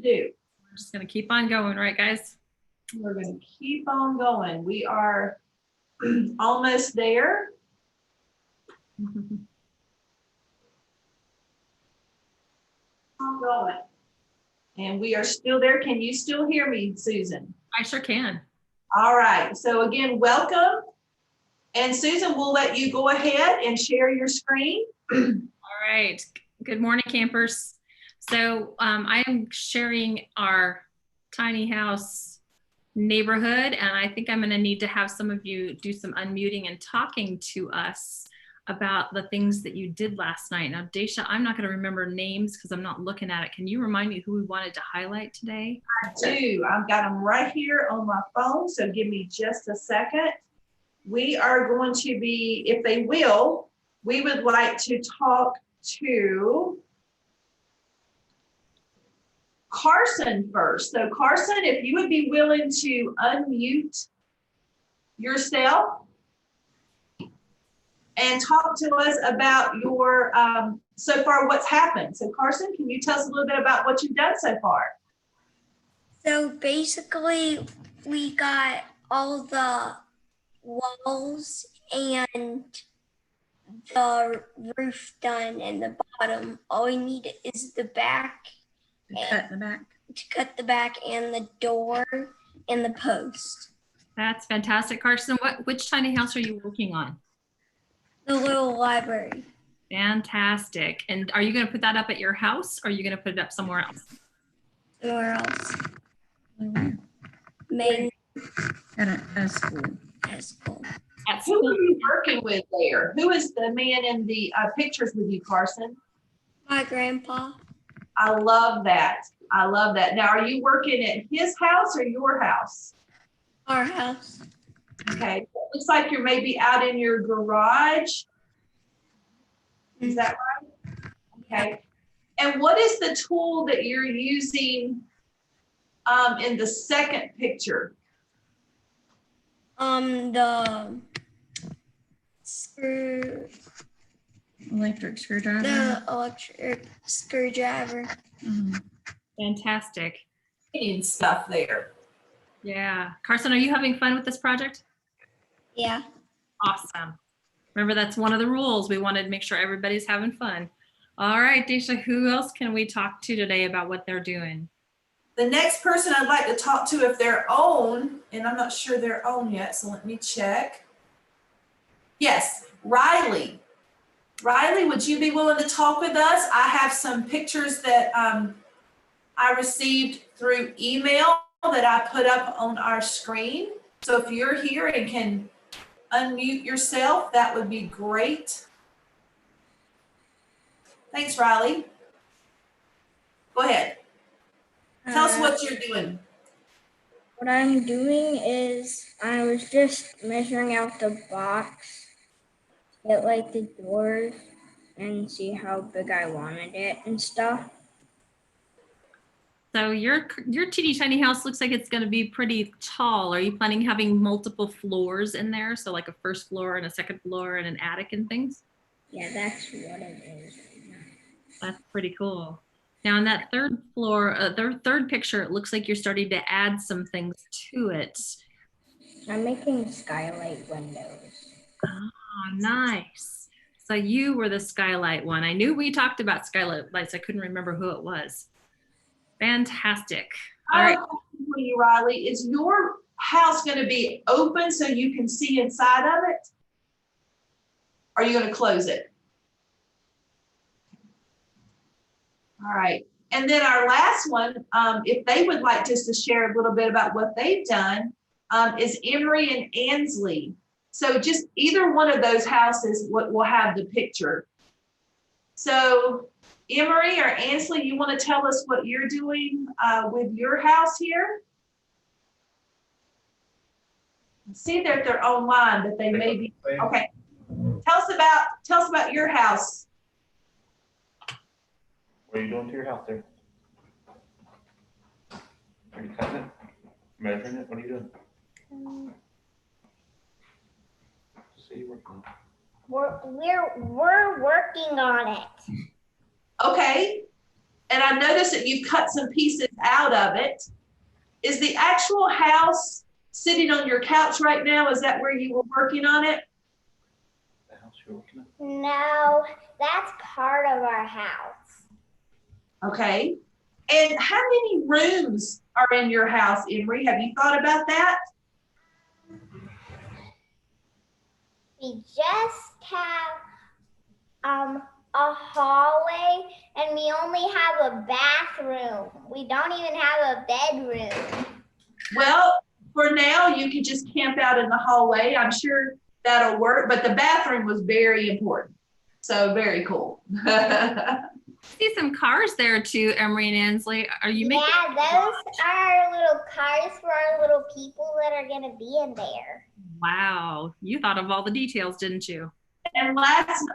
do? We're just going to keep on going, right, guys? We're going to keep on going. We are almost there. I'm going. And we are still there. Can you still hear me, Susan? I sure can. All right. So again, welcome. And Susan, we'll let you go ahead and share your screen. All right. Good morning, campers. So I am sharing our tiny house neighborhood, and I think I'm going to need to have some of you do some unmuting and talking to us about the things that you did last night. Now, Daisha, I'm not going to remember names because I'm not looking at it. Can you remind me who we wanted to highlight today? I do. I've got them right here on my phone, so give me just a second. We are going to be, if they will, we would like to talk to Carson first. So Carson, if you would be willing to unmute yourself and talk to us about your, so far what's happened. So Carson, can you tell us a little bit about what you've done so far? So basically we got all the walls and the roof done and the bottom. All we need is the back. Cut the back. To cut the back and the door and the post. That's fantastic, Carson. Which tiny house are you working on? The little library. Fantastic. And are you going to put that up at your house, or are you going to put it up somewhere else? Somewhere else. Main. At a school. At school. Who are you working with there? Who is the man in the pictures with you, Carson? My grandpa. I love that. I love that. Now, are you working at his house or your house? Our house. Okay. Looks like you're maybe out in your garage. Is that right? Okay. And what is the tool that you're using in the second picture? The Electric screwdriver. The electric screwdriver. Mm-hmm. Fantastic. And stuff there. Yeah. Carson, are you having fun with this project? Yeah. Awesome. Remember, that's one of the rules. We wanted to make sure everybody's having fun. All right, Daisha, who else can we talk to today about what they're doing? The next person I'd like to talk to, if they're on, and I'm not sure they're on yet, so let me check. Yes, Riley. Riley, would you be willing to talk with us? I have some pictures that I received through email that I put up on our screen. So if you're here and can unmute yourself, that would be great. Thanks, Riley. Go ahead. Tell us what you're doing. What I'm doing is I was just measuring out the box, get like the doors and see how big I wanted it and stuff. So your teeny tiny house looks like it's going to be pretty tall. Are you planning having multiple floors in there? So like a first floor and a second floor and an attic and things? Yeah, that's what it is right now. That's pretty cool. Now in that third floor, third picture, it looks like you're starting to add some things to it. I'm making skylight windows. Oh, nice. So you were the skylight one. I knew we talked about skylight lights. I couldn't remember who it was. Fantastic. All right. For you, Riley, is your house going to be open so you can see inside of it? Or are you going to close it? All right. And then our last one, if they would like just to share a little bit about what they've done, is Emery and Ansley. So just either one of those houses will have the picture. So Emery or Ansley, you want to tell us what you're doing with your house here? See that they're online, but they may be okay. Tell us about your house. What are you doing to your house there? Are you cutting it? Measuring it? What are you doing? See, We're working on it. Okay. And I noticed that you've cut some pieces out of it. Is the actual house sitting on your couch right now? Is that where you were working on it? The house you're working on? No, that's part of our house. Okay. And how many rooms are in your house, Emery? Have you thought about that? We just have a hallway, and we only have a bathroom. We don't even have a bedroom. Well, for now, you could just camp out in the hallway. I'm sure that'll work, but the bathroom was very important. So very cool. See some cars there too, Emery and Ansley. Are you making? Yeah, those are our little cars for our little people that are gonna be in there. Wow, you thought of all the details, didn't you? And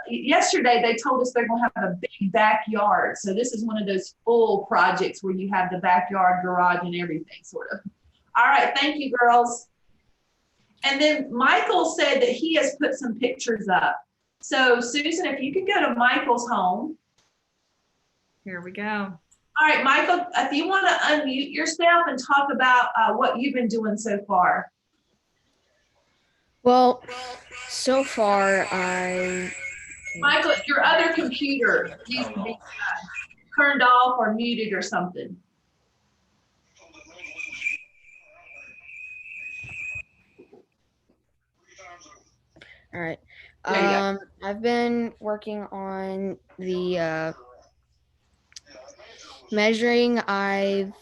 yesterday, they told us they're going to have a big backyard. So this is one of those full projects where you have the backyard, garage, and everything, sort of. All right, thank you, girls. And then Michael said that he has put some pictures up. So Susan, if you could go to Michael's home. Here we go. All right, Michael, if you want to unmute yourself and talk about what you've been doing so far. Well, so far Michael, your other computer needs to be turned off or muted or something. all right. There you go. I've been working on the measuring. I've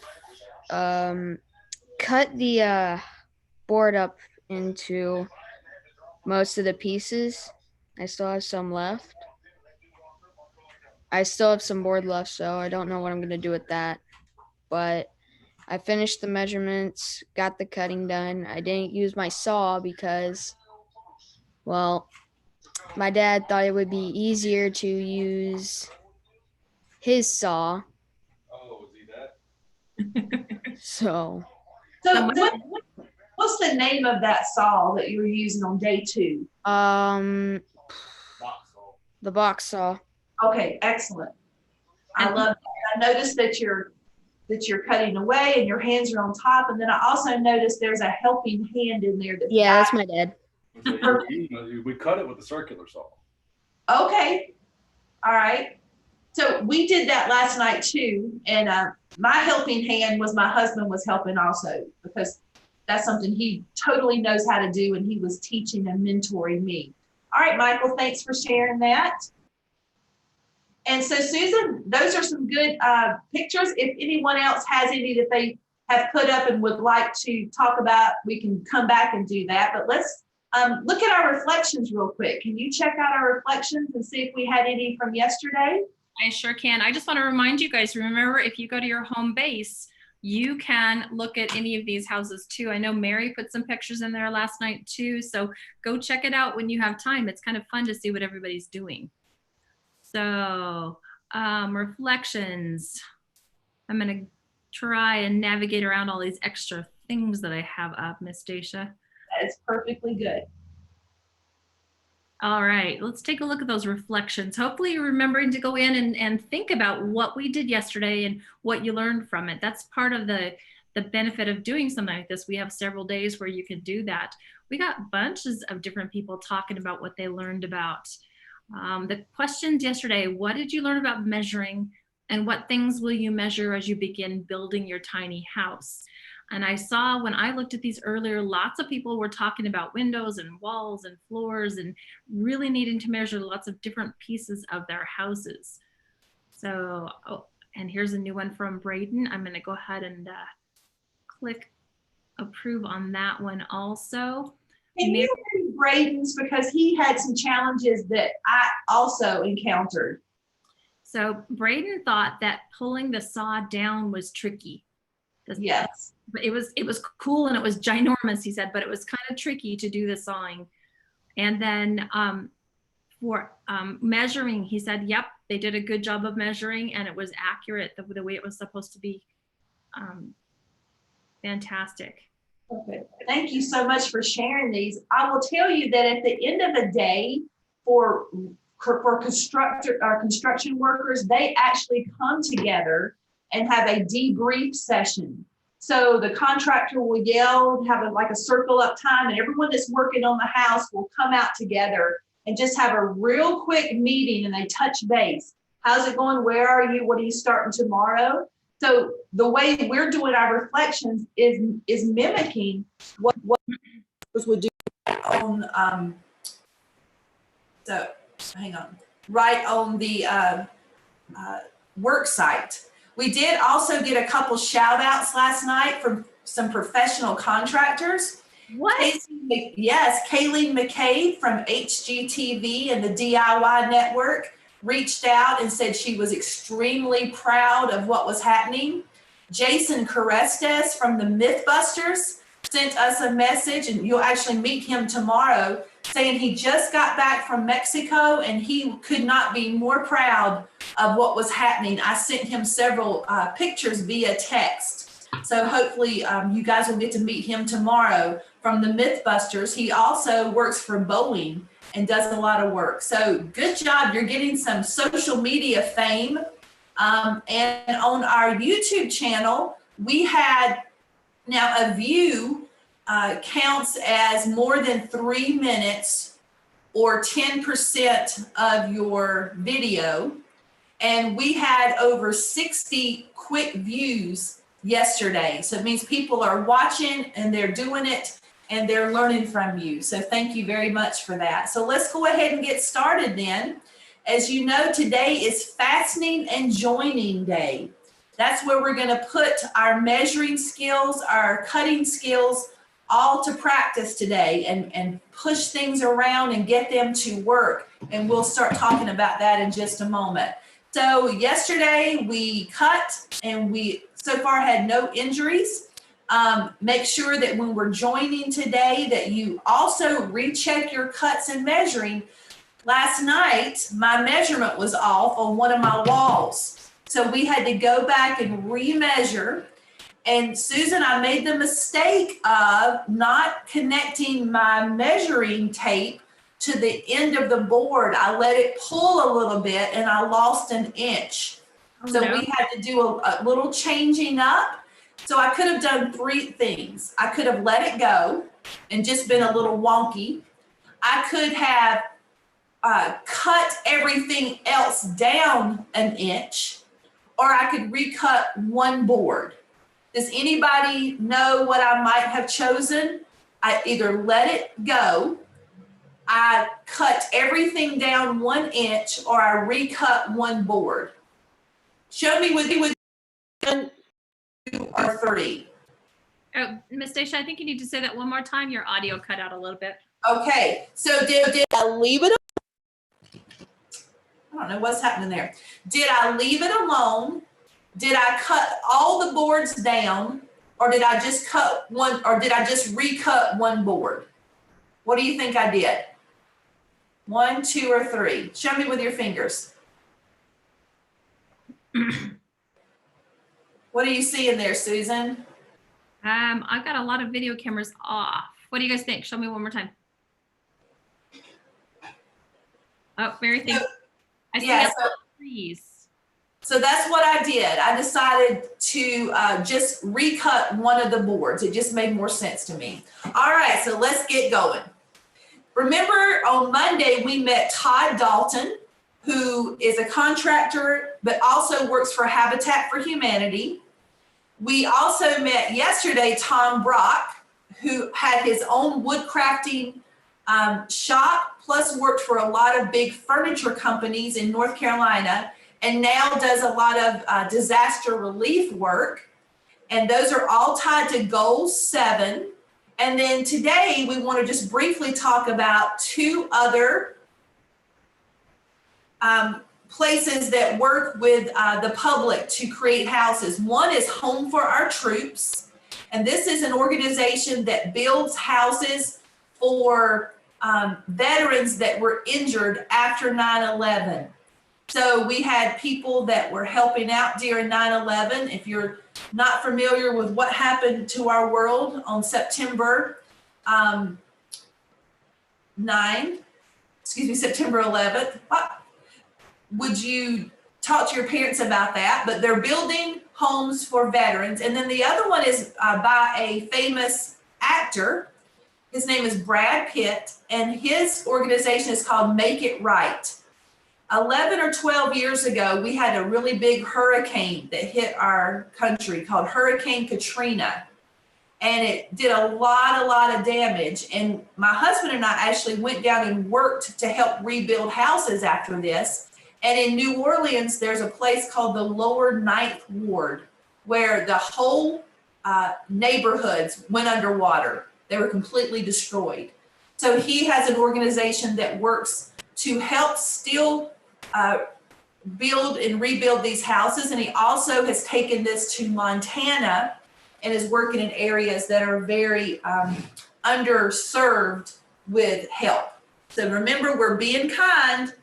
cut the board up into most of the pieces. I still have some left. I still have some board left, so I don't know what I'm going to do with that. But I finished the measurements, got the cutting done. I didn't use my saw because, well, my dad thought it would be easier to use his saw. Oh, is he that? So, So what's the name of that saw that you were using on day 2? the box saw. Okay, excellent. I love that. I noticed that you're cutting away and your hands are on top, and then I also noticed there's a helping hand in there. Yeah, that's my dad. We cut it with the circular saw. Okay, all right. So we did that last night too, and my helping hand was my husband was helping also, because that's something he totally knows how to do, and he was teaching and mentoring me. All right, Michael, thanks for sharing that. And so Susan, those are some good pictures. If anyone else has any that they have put up and would like to talk about, we can come back and do that. But let's look at our reflections real quick. Can you check out our reflections and see if we had any from yesterday? I sure can. I just want to remind you guys, remember, if you go to your home base, you can look at any of these houses too. I know Mary put some pictures in there last night too. So go check it out when you have time. It's kind of fun to see what everybody's doing. So reflections. I'm going to try and navigate around all these extra things that I have up, Miss Stacia. That is perfectly good. All right, let's take a look at those reflections. Hopefully you're remembering to go in and think about what we did yesterday and what you learned from it. That's part of the benefit of doing something like this. We have several days where you can do that. We got bunches of different people talking about what they learned about. The questions yesterday, what did you learn about measuring, and what things will you measure as you begin building your tiny house? And I saw when I looked at these earlier, lots of people were talking about windows and walls and floors and really needing to measure lots of different pieces of their houses. So, oh, and here's a new one from Braden. I'm going to go ahead and click approve on that one also. Can you read Braden's, because he had some challenges that I also encountered. So Braden thought that pulling the saw down was tricky. Yes. But it was cool and it was ginormous, he said, but it was kind of tricky to do the sawing. And then for measuring, he said, yep, they did a good job of measuring and it was accurate the way it was supposed to be. Fantastic. Okay. Thank you so much for sharing these. I will tell you that at the end of the day, for construction workers, they actually come together and have a debrief session. So the contractor will yell, have like a circle up time, and everyone that's working on the house will come out together and just have a real quick meeting, and they touch base. How's it going? Where are you? What are you starting tomorrow? So the way we're doing our reflections is mimicking what would do on so hang on, right on the work site. We did also get a couple shout outs last night from some professional contractors. What? Yes, Kayleen McCabe from HGTV and the DIY Network reached out and said she was extremely proud of what was happening. Jason Carestes from the Mythbusters sent us a message, and you'll actually meet him tomorrow, saying he just got back from Mexico and he could not be more proud of what was happening. I sent him several pictures via text. So hopefully you guys will get to meet him tomorrow from the Mythbusters. He also works for Boeing and does a lot of work. So good job. You're getting some social media fame. And on our YouTube channel, we had now a view counts as more than 3 minutes or 10% of your video. And we had over 60 quick views yesterday. So it means people are watching and they're doing it and they're learning from you. So thank you very much for that. So let's go ahead and get started then. As you know, today is Fastening and Joining Day. That's where we're going to put our measuring skills, our cutting skills, all to practice today and push things around and get them to work. And we'll start talking about that in just a moment. So yesterday we cut and we so far had no injuries. Make sure that when we're joining today that you also recheck your cuts and measuring. Last night, my measurement was off on one of my walls. So we had to go back and remeasure. And Susan, I made the mistake of not connecting my measuring tape to the end of the board. I let it pull a little bit and I lost an inch. So we had to do a little changing up. So I could have done 3 things. I could have let it go and just been a little wonky. I could have cut everything else down an inch, or I could recut one board. Does anybody know what I might have chosen? I either let it go, I cut everything down 1 inch, or I recut one board. Show me with 1, 2, or 3. Oh, Miss Stacia, I think you need to say that one more time. Your audio cut out a little bit. Okay, so did I leave it? I don't know what's happening there. Did I leave it alone? Did I cut all the boards down, or did I just cut one, or did I just recut one board? What do you think I did? 1, 2, or 3? Show me with your fingers. What are you seeing there, Susan? I've got a lot of video cameras off. What do you guys think? Show me one more time. Oh, Mary, thanks. I see Yeah, trees. So that's what I did. I decided to just recut one of the boards. It just made more sense to me. All right, so let's get going. Remember on Monday, we met Todd Dalton, who is a contractor, but also works for Habitat for Humanity. We also met yesterday Tom Brock, who had his own woodcrafting shop, plus worked for a lot of big furniture companies in North Carolina, and now does a lot of disaster relief work. And those are all tied to Goal 7. And then today we want to just briefly talk about 2 other places that work with the public to create houses. One is Home for Our Troops. And this is an organization that builds houses for veterans that were injured after 9/11. So we had people that were helping out during 9/11. If you're not familiar with what happened to our world on September 11th, would you talk to your parents about that? But they're building homes for veterans. And then the other one is by a famous actor. His name is Brad Pitt, and his organization is called Make It Right. 11 or 12 years ago, we had a really big hurricane that hit our country called Hurricane Katrina. And it did a lot of damage. And my husband and I actually went down and worked to help rebuild houses after this. And in New Orleans, there's a place called the Lower Ninth Ward, where the whole neighborhoods went underwater. They were completely destroyed. So he has an organization that works to help still build and rebuild these houses. And he also has taken this to Montana and is working in areas that are very underserved with help. So remember, we're being kind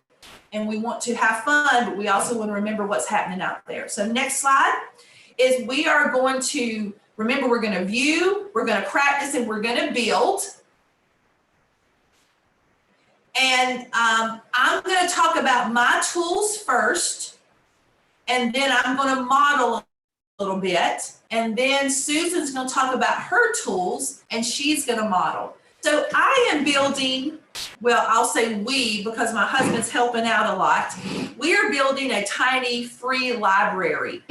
and we want to have fun, but we also want to remember what's happening out there. So next slide is we are going to, remember, we're going to view, we're going to practice, and we're going to build. And I'm going to talk about my tools first, and then I'm going to model a little bit. And then Susan's going to talk about her tools, and she's going to model. So I am building, well, I'll say we, because my husband's helping out a lot. We are building a tiny free library.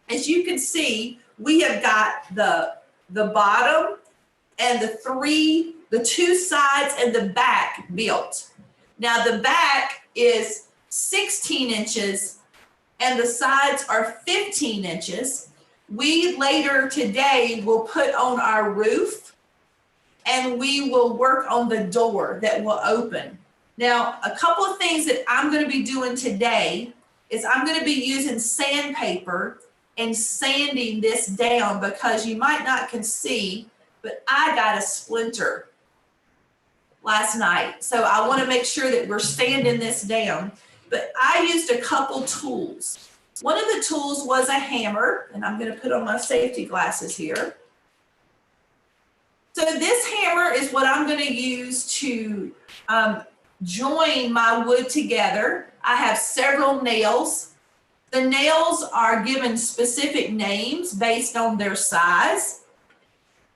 As you can see, we have got the bottom and the two sides and the back built. Now the back is 16 inches and the sides are 15 inches. We later today will put on our roof and we will work on the door that will open. Now, a couple of things that I'm going to be doing today is I'm going to be using sandpaper and sanding this down, because you might not can see, but I got a splinter last night. So I want to make sure that we're sanding this down. But I used a couple tools. One of the tools was a hammer, and I'm going to put on my safety glasses here. So this hammer is what I'm going to use to join my wood together. I have several nails. The nails are given specific names based on their size.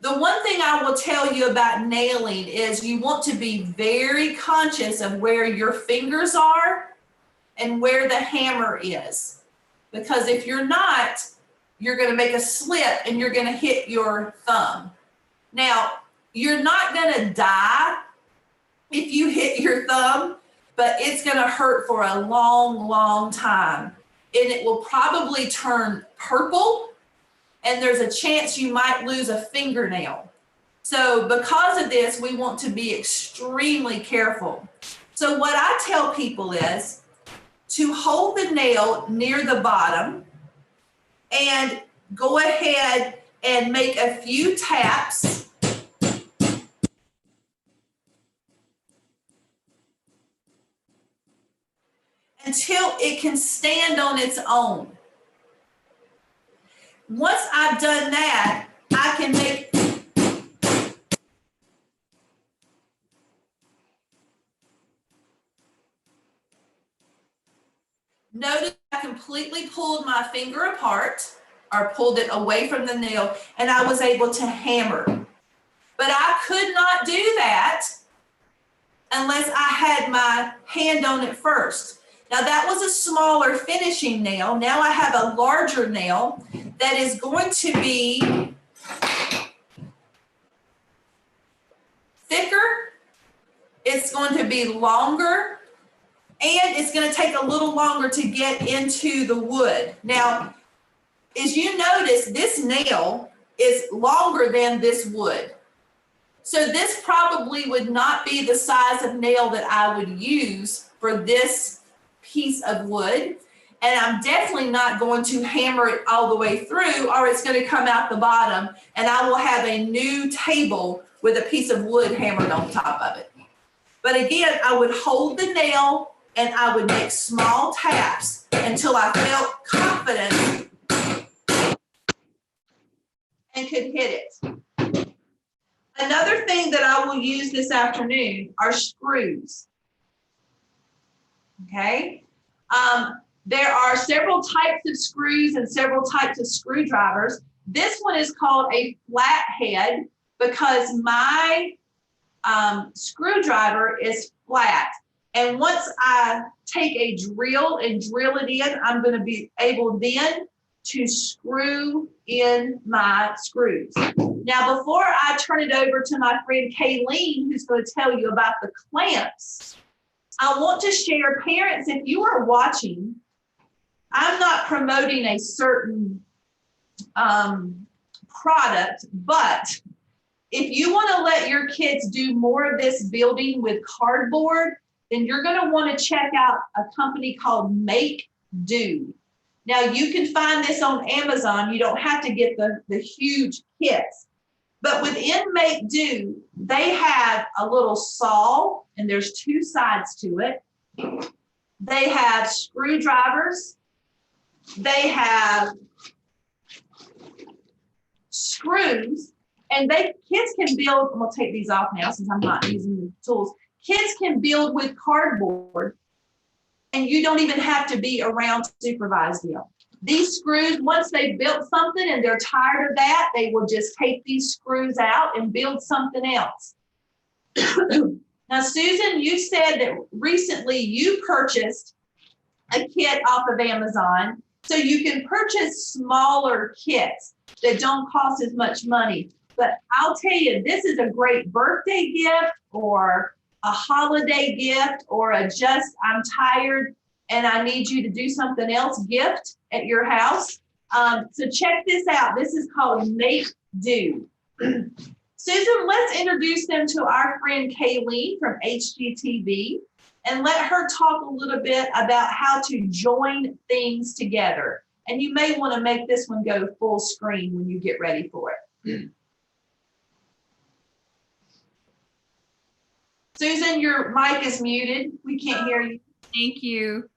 The one thing I will tell you about nailing is you want to be very conscious of where your fingers are and where the hammer is. Because if you're not, you're going to make a slip and you're going to hit your thumb. Now, you're not going to die if you hit your thumb, but it's going to hurt for a long time. And it will probably turn purple, and there's a chance you might lose a fingernail. So because of this, we want to be extremely careful. So what I tell people is to hold the nail near the bottom and go ahead and make a few taps until it can stand on its own. Once I've done that, I can make notice I completely pulled my finger apart or pulled it away from the nail, and I was able to hammer. But I could not do that unless I had my hand on it first. Now that was a smaller finishing nail. Now I have a larger nail that is going to be thicker, it's going to be longer, and it's going to take a little longer to get into the wood. Now, as you notice, this nail is longer than this wood. So this probably would not be the size of nail that I would use for this piece of wood. And I'm definitely not going to hammer it all the way through, or it's going to come out the bottom and I will have a new table with a piece of wood hammered on top of it. But again, I would hold the nail and I would make small taps until I felt confident and could hit it. Another thing that I will use this afternoon are screws. Okay. There are several types of screws and several types of screwdrivers. This one is called a flathead because my screwdriver is flat. And once I take a drill and drill it in, I'm going to be able then to screw in my screws. Now, before I turn it over to my friend Kayleen, who's going to tell you about the clamps, I want to share, parents, if you are watching, I'm not promoting a certain product, but if you want to let your kids do more of this building with cardboard, then you're going to want to check out a company called Make Do. Now, you can find this on Amazon. You don't have to get the huge kits. But within Make Do, they have a little saw, and there's two sides to it. They have screwdrivers. They have screws, and kids can build. I'm going to take these off now since I'm not using the tools. Kids can build with cardboard, and you don't even have to be around to supervise them. These screws, once they've built something and they're tired of that, they will just take these screws out and build something else. Now, Susan, you said that recently you purchased a kit off of Amazon, so you can purchase smaller kits that don't cost as much money. But I'll tell you, this is a great birthday gift or a holiday gift or a just I'm tired and I need you to do something else gift at your house. So check this out. This is called Make Do. Susan, let's introduce them to our friend Kayleen from HGTV and let her talk a little bit about how to join things together. And you may want to make this one go full screen when you get ready for it. Susan, your mic is muted. We can't hear you. Thank you.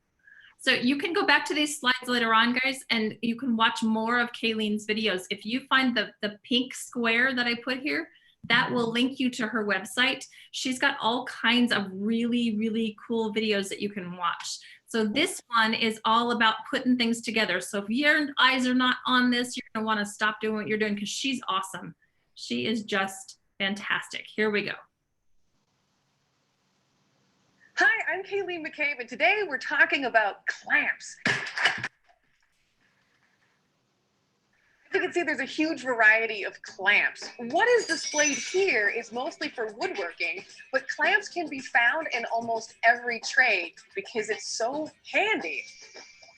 So you can go back to these slides later on, guys, and you can watch more of Kayleen's videos. If you find the pink square that I put here, that will link you to her website. She's got all kinds of really, really cool videos that you can watch. So this one is all about putting things together. So if your eyes are not on this, you're gonna wanna stop doing what you're doing because she's awesome. She is just fantastic. Here we go. Hi, I'm Kayleen McCabe, and today we're talking about clamps. As you can see, there's a huge variety of clamps. What is displayed here is mostly for woodworking, but clamps can be found in almost every trade because it's so handy.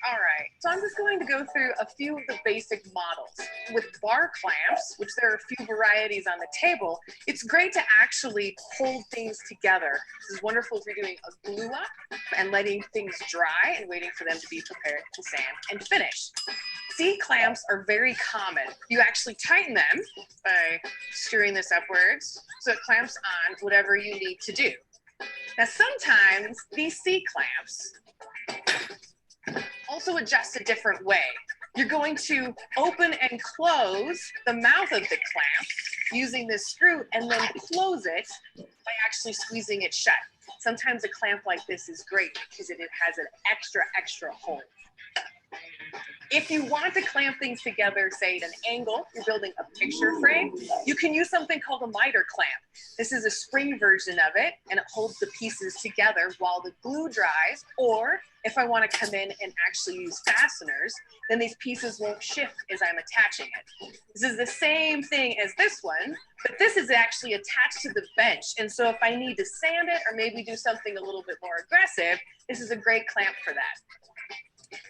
All right, so I'm just going to go through a few of the basic models. With bar clamps, which there are a few varieties on the table, it's great to actually hold things together. This is wonderful if you're doing a glue up and letting things dry and waiting for them to be prepared to sand and finish. C clamps are very common. You actually tighten them by screwing this upwards so it clamps on whatever you need to do. Now sometimes these C clamps also adjust a different way. You're going to open and close the mouth of the clamp using this screw and then close it by actually squeezing it shut. Sometimes a clamp like this is great because it has an extra hold. If you want to clamp things together, say at an angle, you're building a picture frame, you can use something called a miter clamp. This is a spring version of it, and it holds the pieces together while the glue dries. Or if I want to come in and actually use fasteners, then these pieces won't shift as I'm attaching it. This is the same thing as this one, but this is actually attached to the bench. And so if I need to sand it or maybe do something a little bit more aggressive, this is a great clamp for that.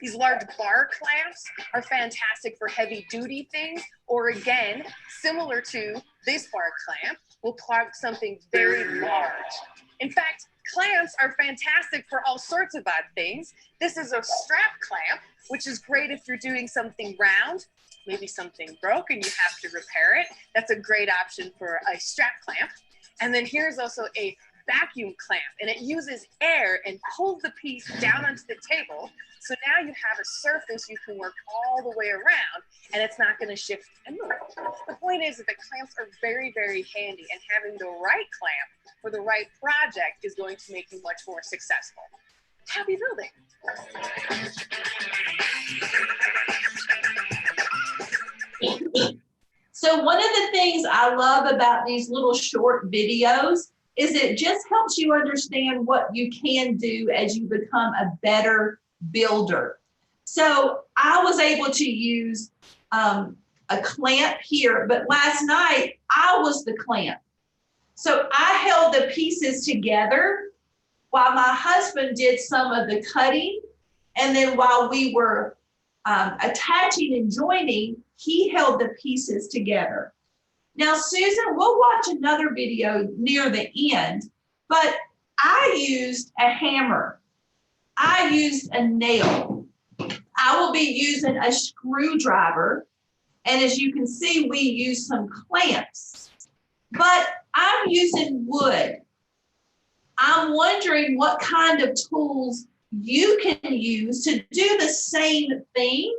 These large bar clamps are fantastic for heavy duty things, or again, similar to this bar clamp, will clamp something very large. In fact, clamps are fantastic for all sorts of odd things. This is a strap clamp, which is great if you're doing something round, maybe something broke and you have to repair it. That's a great option for a strap clamp. And then here's also a vacuum clamp, and it uses air and pulls the piece down onto the table. So now you have a surface you can work all the way around and it's not going to shift and move. The point is that the clamps are very, very handy, and having the right clamp for the right project is going to make you much more successful. tabby building. So one of the things I love about these little short videos is it just helps you understand what you can do as you become a better builder. So I was able to use a clamp here, but last night I was the clamp. So I held the pieces together while my husband did some of the cutting. And then while we were attaching and joining, he held the pieces together. Now, Susan, we'll watch another video near the end, but I used a hammer. I used a nail. I will be using a screwdriver. And as you can see, we use some clamps, but I'm using wood. I'm wondering what kind of tools you can use to do the same thing,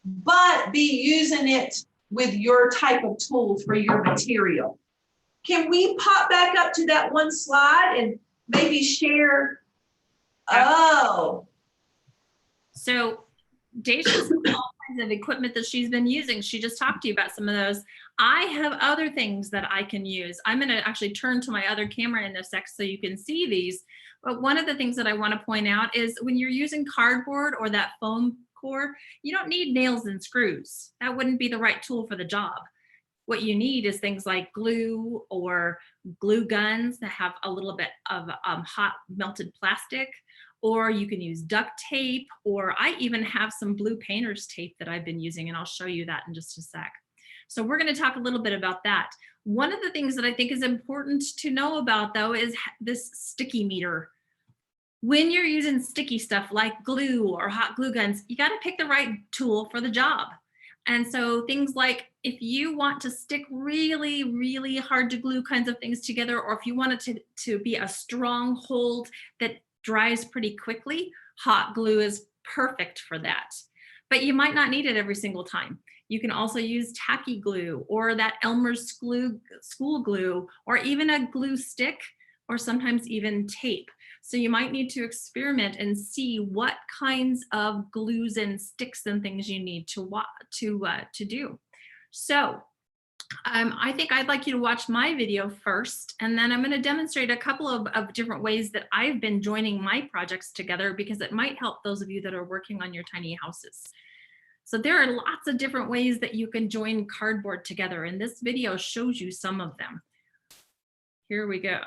but be using it with your type of tools for your material. Can we pop back up to that one slide and maybe share? Oh. So Dacia's all kinds of equipment that she's been using. She just talked to you about some of those. I have other things that I can use. I'm going to actually turn to my other camera in a sec so you can see these. But one of the things that I want to point out is when you're using cardboard or that foam core, you don't need nails and screws. That wouldn't be the right tool for the job. What you need is things like glue or glue guns that have a little bit of hot melted plastic, or you can use duct tape, or I even have some blue painter's tape that I've been using, and I'll show you that in just a sec. So we're going to talk a little bit about that. One of the things that I think is important to know about, though, is this sticky meter. When you're using sticky stuff like glue or hot glue guns, you got to pick the right tool for the job. And so things like if you want to stick really, really hard to glue kinds of things together, or if you want it to be a strong hold that dries pretty quickly, hot glue is perfect for that. But you might not need it every single time. You can also use tacky glue or that Elmer's school glue, or even a glue stick, or sometimes even tape. So you might need to experiment and see what kinds of glues and sticks and things you need to do. So I think I'd like you to watch my video first, and then I'm going to demonstrate a couple of different ways that I've been joining my projects together, because it might help those of you that are working on your tiny houses. So there are lots of different ways that you can join cardboard together, and this video shows you some of them. Here we go.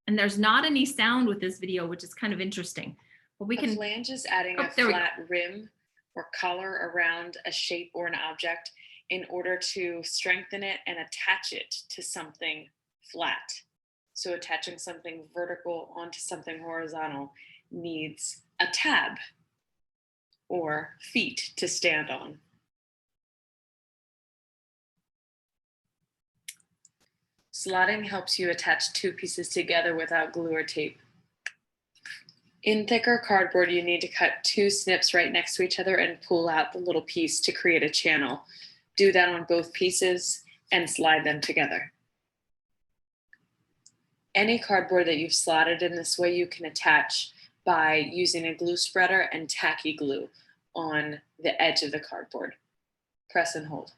And there's not any sound with this video, which is kind of interesting. But we can. A flange is adding a flat rim or collar around a shape or an object in order to strengthen it and attach it to something flat. So attaching something vertical onto something horizontal needs a tab or feet to stand on. Slotting helps you attach two pieces together without glue or tape. In thicker cardboard, you need to cut two snips right next to each other and pull out the little piece to create a channel. Do that on both pieces and slide them together. Any cardboard that you've slotted in this way, you can attach by using a glue spreader and tacky glue on the edge of the cardboard. Press and hold.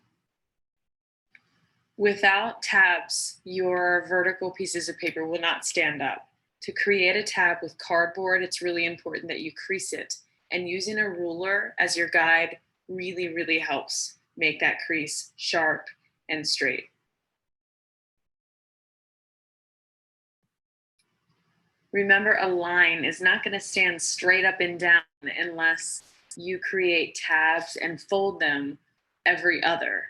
Without tabs, your vertical pieces of paper will not stand up. To create a tab with cardboard, it's really important that you crease it, and using a ruler as your guide really, really helps make that crease sharp and straight. Remember, a line is not going to stand straight up and down unless you create tabs and fold them every other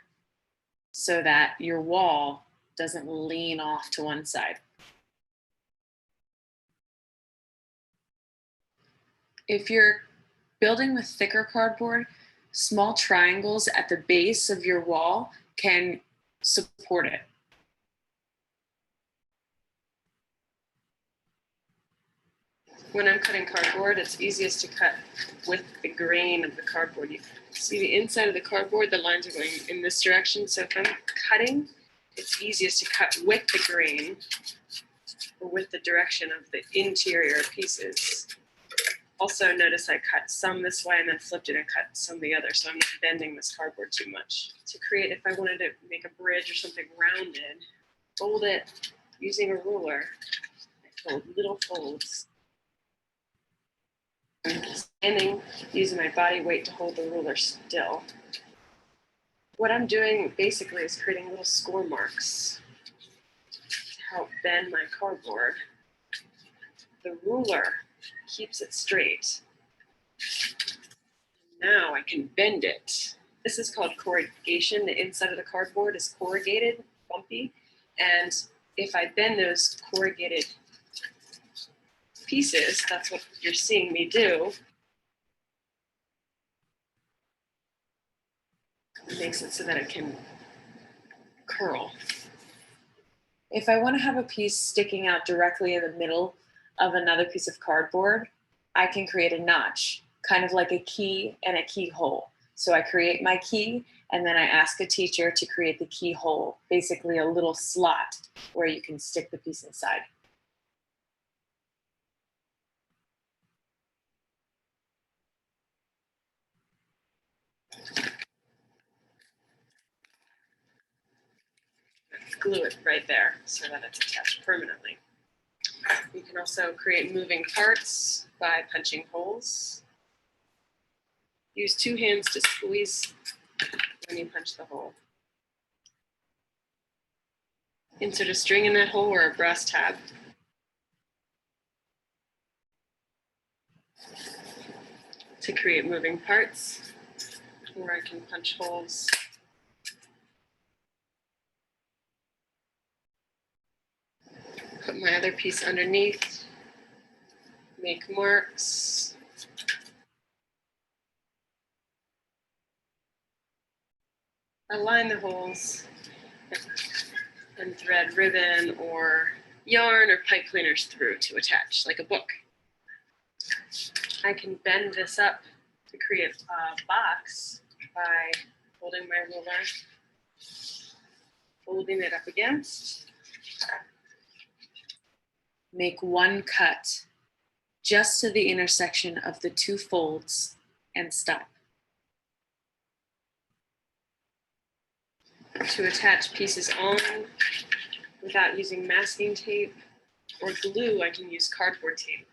so that your wall doesn't lean off to one side. If you're building with thicker cardboard, small triangles at the base of your wall can support it. When I'm cutting cardboard, it's easiest to cut with the grain of the cardboard. You see the inside of the cardboard, the lines are going in this direction. So if I'm cutting it's easiest to cut with the grain or with the direction of the interior pieces. Also notice I cut some this way and then flipped it and cut some the other, so I'm not bending this cardboard too much. To create, if I wanted to make a bridge or something rounded, fold it using a ruler. I fold little folds. I'm standing using my body weight to hold the ruler still. What I'm doing basically is creating little score marks to help bend my cardboard. The ruler keeps it straight. Now I can bend it. This is called corrugation. The inside of the cardboard is corrugated, bumpy, and if I bend those corrugated pieces, that's what you're seeing me do. It makes it so that it can curl. If I want to have a piece sticking out directly in the middle of another piece of cardboard, I can create a notch, kind of like a key and a keyhole. So I create my key and then I ask a teacher to create the keyhole, basically a little slot where you can stick the piece inside. Glue it right there so that it's attached permanently. You can also create moving parts by punching holes. Use 2 hands to squeeze when you punch the hole. Insert a string in that hole or a brass tab. To create moving parts, where I can punch holes. Put my other piece underneath, make marks. Align the holes and thread ribbon or yarn or pipe cleaners through to attach, like a book. I can bend this up to create a box by holding my ruler, folding it up against. Make one cut just to the intersection of the 2 folds and stop. To attach pieces on without using masking tape or glue, I can use cardboard tape.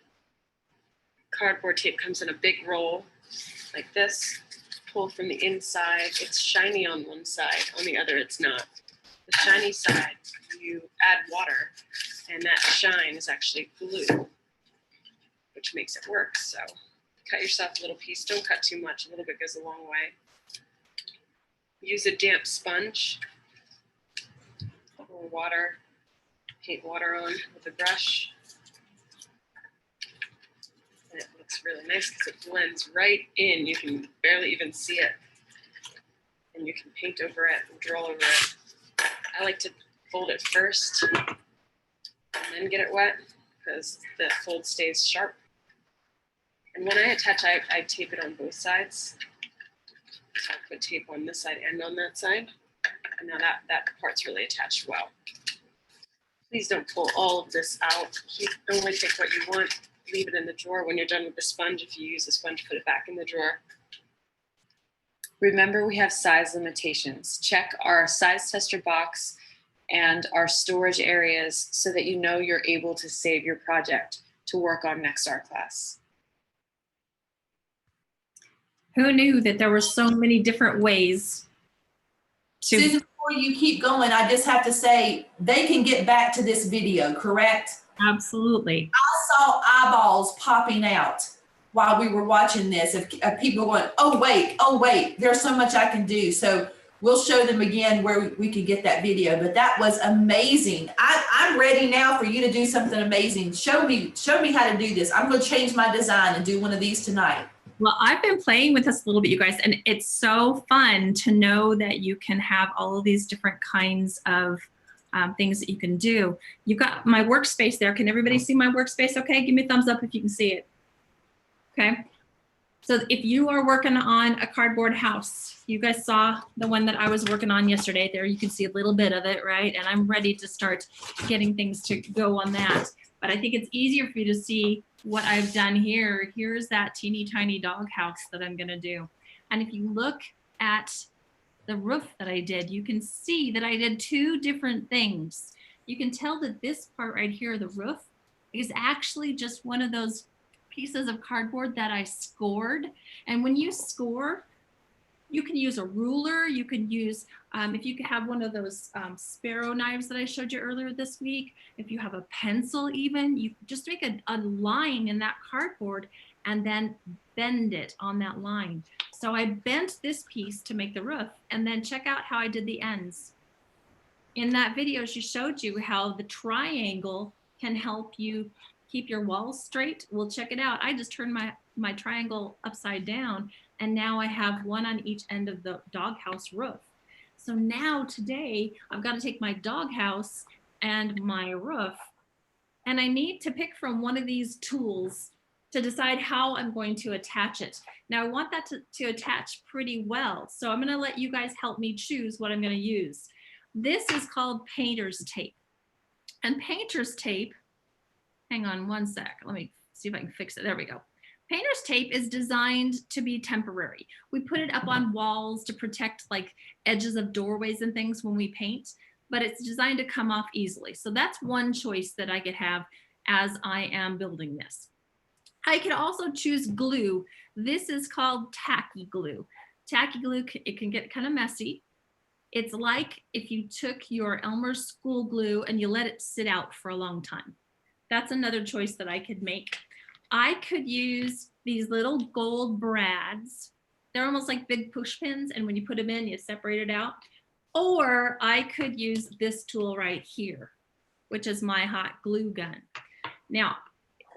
Cardboard tape comes in a big roll like this. Pull from the inside. It's shiny on one side, on the other it's not. The shiny side, you add water, and that shine is actually glue, which makes it work. So cut yourself a little piece. Don't cut too much. A little bit goes a long way. Use a damp sponge or water. Paint water on with a brush. And it looks really nice because it blends right in. You can barely even see it. And you can paint over it and draw over it. I like to fold it first and then get it wet because the fold stays sharp. And when I attach, I tape it on both sides. So I put tape on this side and on that side. And now that part's really attached well. Please don't pull all of this out. You only take what you want. Leave it in the drawer. When you're done with the sponge, if you use the sponge, put it back in the drawer. Remember, we have size limitations. Check our size tester box and our storage areas so that you know you're able to save your project to work on next art class. Who knew that there were so many different ways to... Susan, before you keep going, I just have to say, they can get back to this video, correct? Absolutely. I saw eyeballs popping out while we were watching this of people going, oh wait, there's so much I can do. So we'll show them again where we could get that video, but that was amazing. I'm ready now for you to do something amazing. Show me how to do this. I'm going to change my design and do one of these tonight. Well, I've been playing with this a little bit, you guys, and it's so fun to know that you can have all of these different kinds of things that you can do. You've got my workspace there. Can everybody see my workspace? Okay, give me a thumbs up if you can see it. Okay. So if you are working on a cardboard house, you guys saw the one that I was working on yesterday. There you can see a little bit of it, right? And I'm ready to start getting things to go on that. But I think it's easier for you to see what I've done here. Here's that teeny tiny dog house that I'm gonna do. And if you look at the roof that I did, you can see that I did two different things. You can tell that this part right here, the roof, is actually just one of those pieces of cardboard that I scored. And when you score, you can use a ruler. You can use, if you have one of those sparrow knives that I showed you earlier this week, if you have a pencil even, you just make a line in that cardboard and then bend it on that line. So I bent this piece to make the roof, and then check out how I did the ends. In that video, she showed you how the triangle can help you keep your walls straight. Well, check it out. I just turned my triangle upside down, and now I have one on each end of the doghouse roof. So now today I've got to take my doghouse and my roof, and I need to pick from one of these tools to decide how I'm going to attach it. Now I want that to attach pretty well. So I'm gonna let you guys help me choose what I'm gonna use. This is called painter's tape. And painter's tape, hang on one sec. Let me see if I can fix it. There we go. Painter's tape is designed to be temporary. We put it up on walls to protect like edges of doorways and things when we paint, but it's designed to come off easily. So that's one choice that I could have as I am building this. I could also choose glue. This is called tacky glue. Tacky glue, it can get kind of messy. It's like if you took your Elmer's school glue and you let it sit out for a long time. That's another choice that I could make. I could use these little gold brads. They're almost like big push pins, and when you put them in, you separate it out. Or I could use this tool right here, which is my hot glue gun. Now,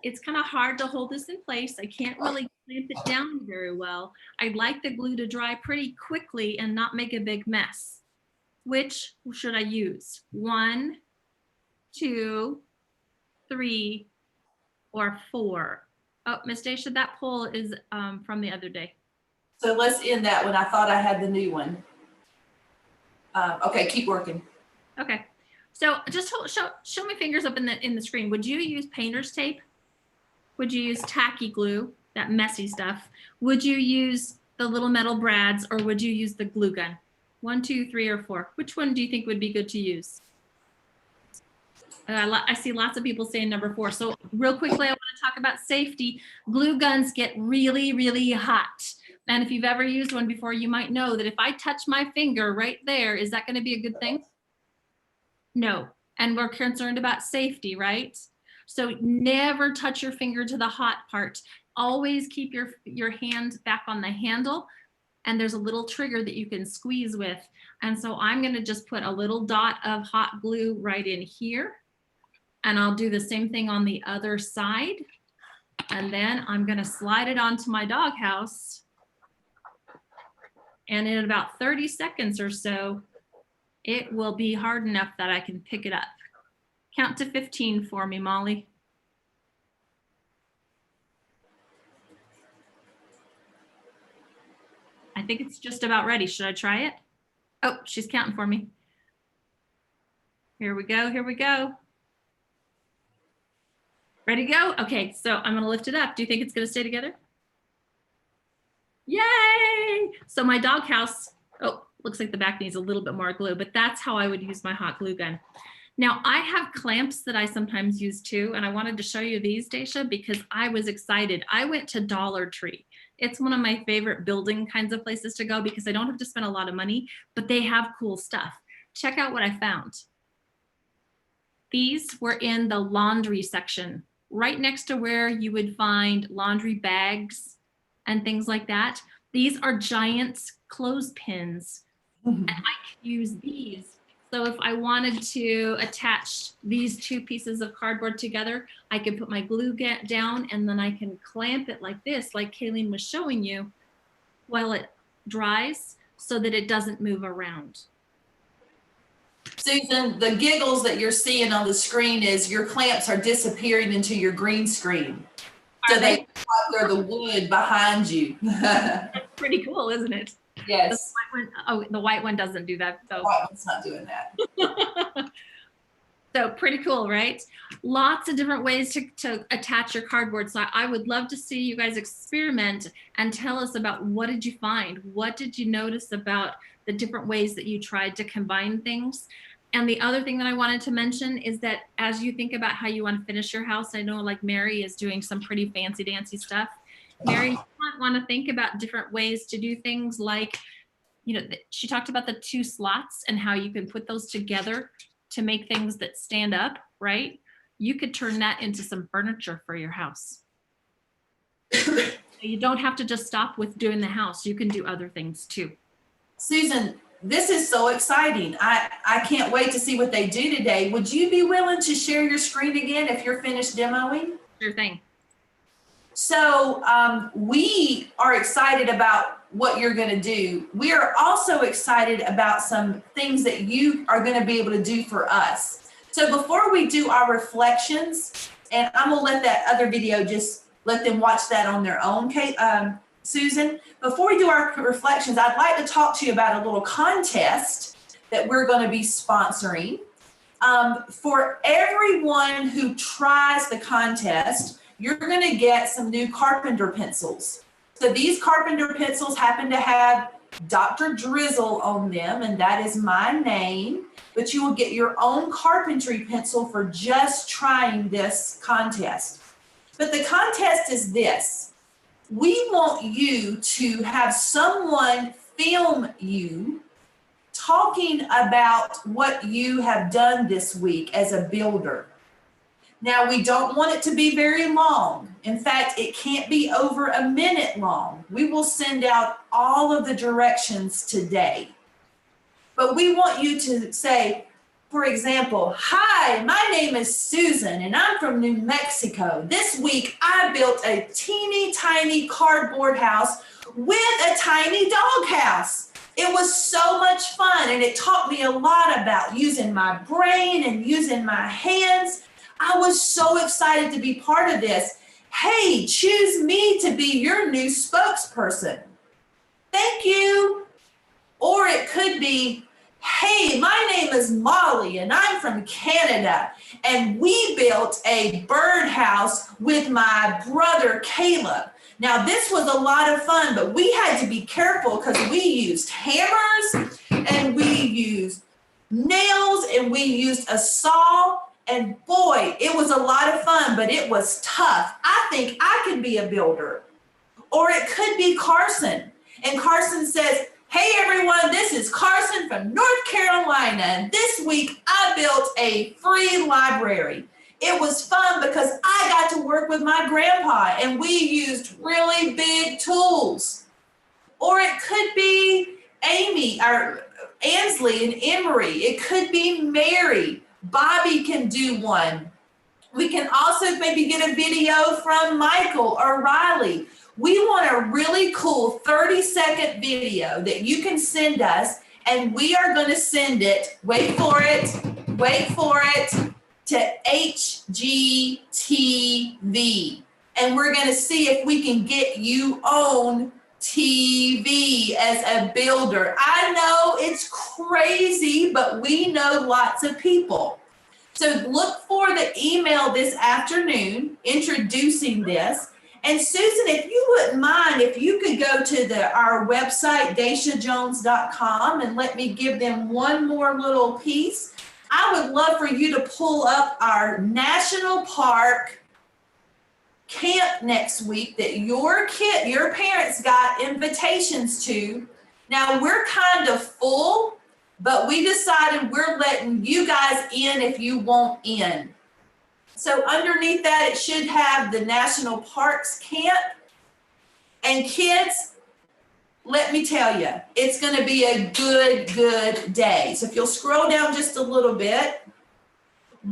it's kind of hard to hold this in place. I can't really clamp it down very well. I'd like the glue to dry pretty quickly and not make a big mess. Which should I use? 1, 2, 3, or 4? Oh, Miss Dacia, that poll is from the other day. So let's end that one. I thought I had the new one. Okay, keep working. Okay, so just show my fingers up in the screen. Would you use painter's tape? Would you use tacky glue, that messy stuff? Would you use the little metal brads, or would you use the glue gun? 1, 2, 3, or 4. Which one do you think would be good to use? I see lots of people saying number 4. So real quickly, I want to talk about safety. Glue guns get really, really hot. And if you've ever used one before, you might know that if I touch my finger right there, is that going to be a good thing? No. And we're concerned about safety, right? So never touch your finger to the hot part. Always keep your hand back on the handle, and there's a little trigger that you can squeeze with. And so I'm gonna just put a little dot of hot glue right in here, and I'll do the same thing on the other side. And then I'm gonna slide it onto my doghouse. And in about 30 seconds or so, it will be hard enough that I can pick it up. Count to 15 for me, Molly. I think it's just about ready. Should I try it? Oh, she's counting for me. Here we go, here we go. Ready to go? Okay, so I'm gonna lift it up. Do you think it's gonna stay together? Yay! So my doghouse, oh, looks like the back needs a little bit more glue, but that's how I would use my hot glue gun. Now I have clamps that I sometimes use too, and I wanted to show you these, Dacia, because I was excited. I went to Dollar Tree. It's one of my favorite building kinds of places to go because I don't have to spend a lot of money, but they have cool stuff. Check out what I found. These were in the laundry section, right next to where you would find laundry bags and things like that. These are giant clothespins, and I can use these. So if I wanted to attach these two pieces of cardboard together, I could put my glue down, and then I can clamp it like this, like Kayleen was showing you, while it dries so that it doesn't move around. Susan, the giggles that you're seeing on the screen is your clamps are disappearing into your green screen. So Are they they? look like they're the wood behind you. That's pretty cool, isn't it? Yes, The white one doesn't do that the though. white one's not doing that. So pretty cool, right? Lots of different ways to attach your cardboard. So I would love to see you guys experiment and tell us about what did you find? What did you notice about the different ways that you tried to combine things? And the other thing that I wanted to mention is that as you think about how you want to finish your house, I know like Mary is doing some pretty fancy dancy stuff. Mary, you might want to think about different ways to do things like, she talked about the 2 slots and how you can put those together to make things that stand up, right? You could turn that into some furniture for your house. You don't have to just stop with doing the house. You can do other things too. Susan, this is so exciting. I can't wait to see what they do today. Would you be willing to share your screen again if you're finished demoing? Sure thing. So we are excited about what you're going to do. We are also excited about some things that you are going to be able to do for us. So before we do our reflections, and I'm going to let that other video, just let them watch that on their own, Susan. Before we do our reflections, I'd like to talk to you about a little contest that we're going to be sponsoring. For everyone who tries the contest, you're going to get some new carpenter pencils. So these carpenter pencils happen to have Dr. Drizzle on them, and that is my name, but you will get your own carpentry pencil for just trying this contest. But the contest is this. We want you to have someone film you talking about what you have done this week as a builder. Now, we don't want it to be very long. In fact, it can't be over a minute long. We will send out all of the directions today. But we want you to say, for example, hi, my name is Susan and I'm from New Mexico. This week, I built a teeny tiny cardboard house with a tiny doghouse. It was so much fun and it taught me a lot about using my brain and using my hands. I was so excited to be part of this. Hey, choose me to be your new spokesperson. Thank you. Or it could be, hey, my name is Molly and I'm from Canada and we built a birdhouse with my brother Caleb. Now this was a lot of fun, but we had to be careful because we used hammers and we used nails and we used a saw. And boy, it was a lot of fun, but it was tough. I think I could be a builder. Or it could be Carson. And Carson says, hey everyone, this is Carson from North Carolina. And this week I built a free library. It was fun because I got to work with my grandpa and we used really big tools. Or it could be Amy or Ansley and Emery. It could be Mary. Bobby can do one. We can also maybe get a video from Michael or Riley. We want a really cool 30-second video that you can send us, and we are going to send it, wait for it, to HGTV. And we're going to see if we can get you on TV as a builder. I know it's crazy, but we know lots of people. So look for the email this afternoon introducing this. And Susan, if you wouldn't mind, if you could go to our website, daciajones.com, and let me give them one more little piece. I would love for you to pull up our National Park camp next week that your parents got invitations to. Now we're kind of full, but we decided we're letting you guys in if you want in. So underneath that, it should have the National Parks camp. And kids, let me tell you, it's going to be a good day. So if you'll scroll down just a little bit,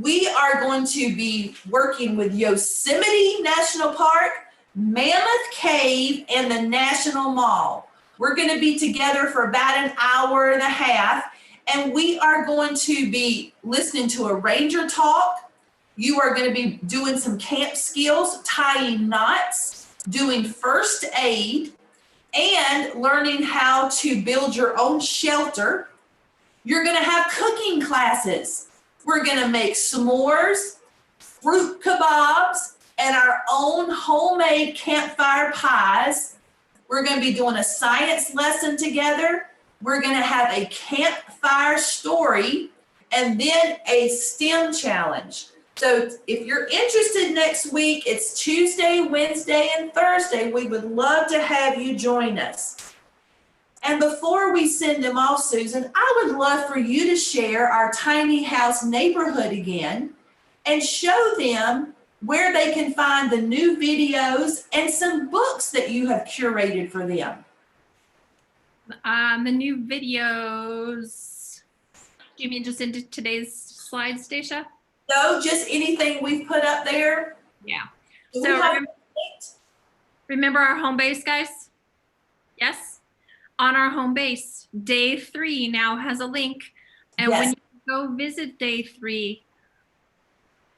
we are going to be working with Yosemite National Park, Mammoth Cave, and the National Mall. We're going to be together for about an hour and a half, and we are going to be listening to a ranger talk. You are going to be doing some camp skills, tying knots, doing first aid, and learning how to build your own shelter. You're going to have cooking classes. We're going to make s'mores, fruit kebabs, and our own homemade campfire pies. We're going to be doing a science lesson together. We're going to have a campfire story and then a STEM challenge. So if you're interested next week, it's Tuesday, Wednesday, and Thursday. We would love to have you join us. And before we send them off, Susan, I would love for you to share our tiny house neighborhood again and show them where they can find the new videos and some books that you have curated for them. The new videos, do you mean just into today's slides, Dacia? No, just anything we've put up there. Yeah. Do So we have- remember our home base, guys? Yes? On our home base, day 3 now has a link. And when Yes. you go visit day 3,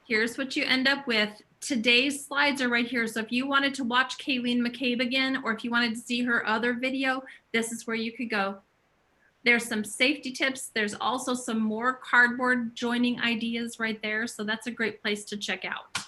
here's what you end up with. Today's slides are right here. So if you wanted to watch Kayleen McCabe again, or if you wanted to see her other video, this is where you could go. There's some safety tips. There's also some more cardboard joining ideas right there. So that's a great place to check out.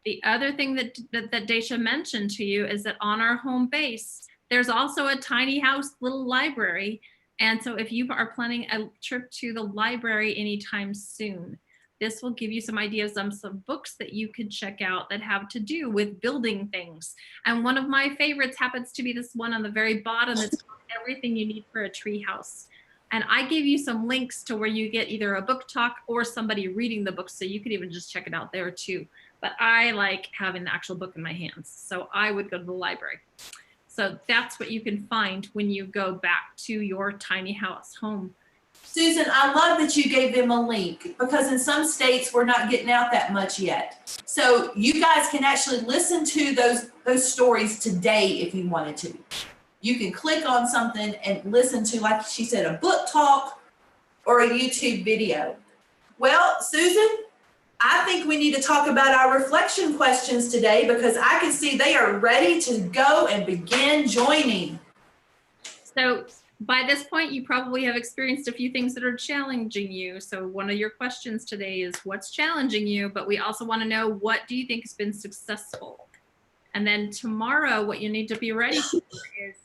The other thing that Dacia mentioned to you is that on our home base, there's also a tiny house little library. And so if you are planning a trip to the library anytime soon, this will give you some ideas on some books that you could check out that have to do with building things. And one of my favorites happens to be this one on the very bottom that's called Everything You Need for a Tree House. And I gave you some links to where you get either a book talk or somebody reading the book, so you could even just check it out there too. But I like having the actual book in my hands, so I would go to the library. So that's what you can find when you go back to your tiny house home. Susan, I love that you gave them a link because in some states we're not getting out that much yet. So you guys can actually listen to those stories today if you wanted to. You can click on something and listen to, like she said, a book talk or a YouTube video. Well, Susan, I think we need to talk about our reflection questions today because I can see they are ready to go and begin joining. So by this point, you probably have experienced a few things that are challenging you. So one of your questions today is what's challenging you, but we also want to know what do you think has been successful? And then tomorrow, what you need to be ready for is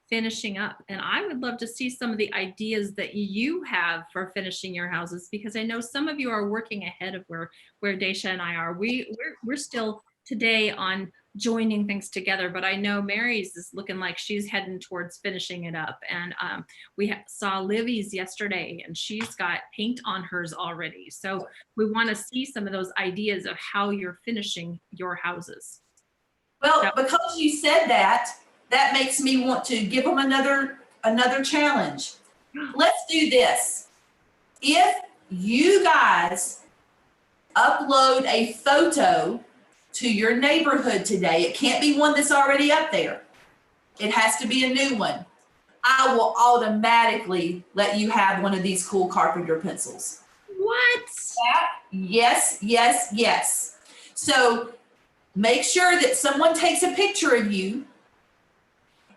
finishing up. And I would love to see some of the ideas that you have for finishing your houses, because I know some of you are working ahead of where Dacia and I are. We're still today on joining things together, but I know Mary's is looking like she's heading towards finishing it up. And we saw Livy's yesterday and she's got paint on hers already. So we want to see some of those ideas of how you're finishing your houses. Well, because you said that makes me want to give them another challenge. Let's do this. If you guys upload a photo to your neighborhood today, it can't be one that's already up there. It has to be a new one. I will automatically let you have one of these cool carpenter pencils. What? Yes, yes, yes. So make sure that someone takes a picture of you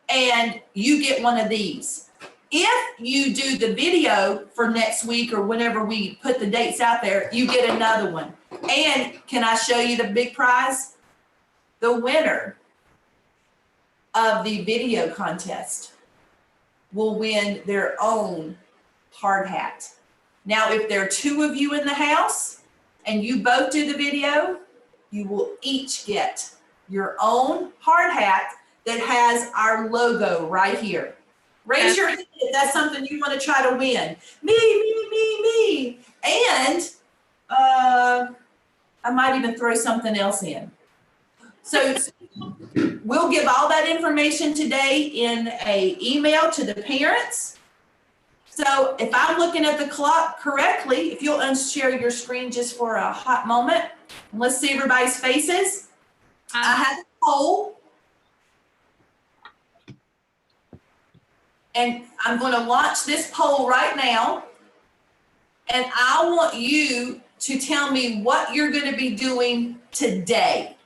and you get one of these. If you do the video for next week or whenever we put the dates out there, you get another one. And can I show you the big prize? The winner of the video contest will win their own hard hat. Now, if there are 2 of you in the house and you both do the video, you will each get your own hard hat that has our logo right here. Raise your hand if that's something you want to try to win. Me. And I might even throw something else in. So we'll give all that information today in an email to the parents. So if I'm looking at the clock correctly, if you'll unshare your screen just for a hot moment, let's see everybody's faces. I have a poll. And I'm going to launch this poll right now. And I want you to tell me what you're going to be doing today.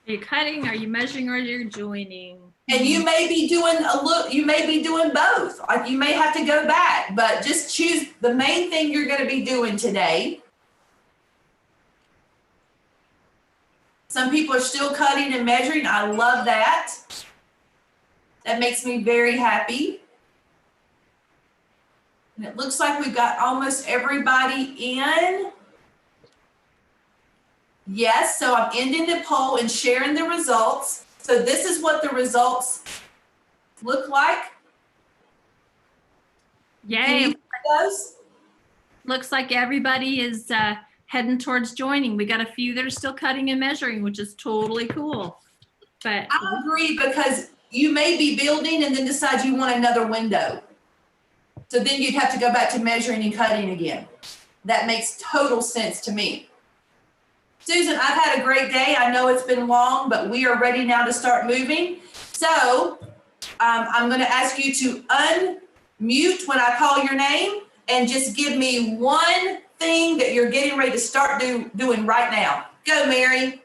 Are you cutting? Are you measuring? Or you're joining? And you may be doing you may be doing both. Like you may have to go back, but just choose the main thing you're going to be doing today. Some people are still cutting and measuring. I love that. That makes me very happy. And it looks like we've got almost everybody in. Yes, so I'm ending the poll and sharing the results. So this is what the results look like. Yay. Looks like everybody is heading towards joining. We got a few that are still cutting and measuring, which is totally cool. But I agree, because you may be building and then decide you want another window. So then you'd have to go back to measuring and cutting again. That makes total sense to me. Susan, I've had a great day. I know it's been long, but we are ready now to start moving. So I'm going to ask you to unmute when I call your name and just give me one thing that you're getting ready to start doing right now. Go, Mary.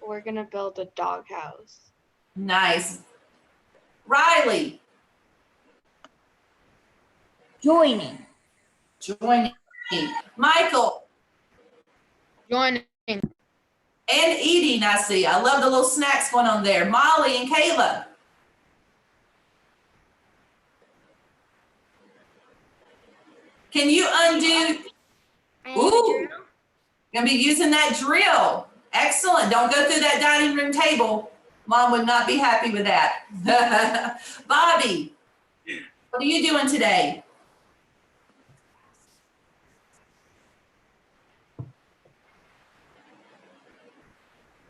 We're gonna build a doghouse. Nice. Riley. Joining. Joining. Michael. Joining. And eating, I see. I love the little snacks going on there. Molly and Kayla. Can you undo? Ooh, gonna be using that drill. Excellent. Don't go through that dining room table. Mom would not be happy with that. Bobby, what are you doing today?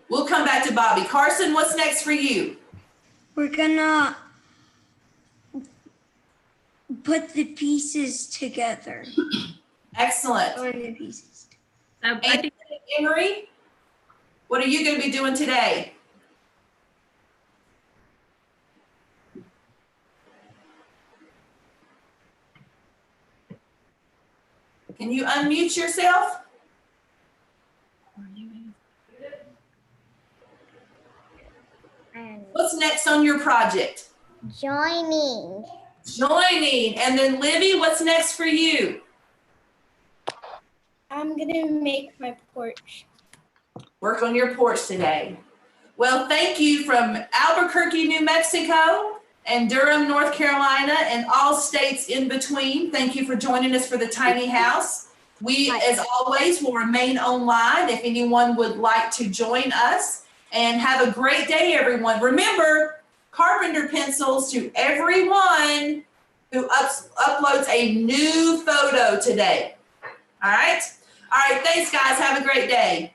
We'll come back to Bobby. Carson, what's next for you? We're gonna put the pieces together. Excellent. Or the pieces. I think Emery, what are you going to be doing today? Can you unmute yourself? What's next on your project? Joining. Joining. And then Livy, what's next for you? I'm gonna make my porch. Work on your porch today. Well, thank you from Albuquerque, New Mexico, and Durham, North Carolina, and all states in between. Thank you for joining us for the tiny house. We, as always, will remain online if anyone would like to join us. And have a great day, everyone. Remember, carpenter pencils to everyone who uploads a new photo today. All right? All right, thanks, guys. Have a great day.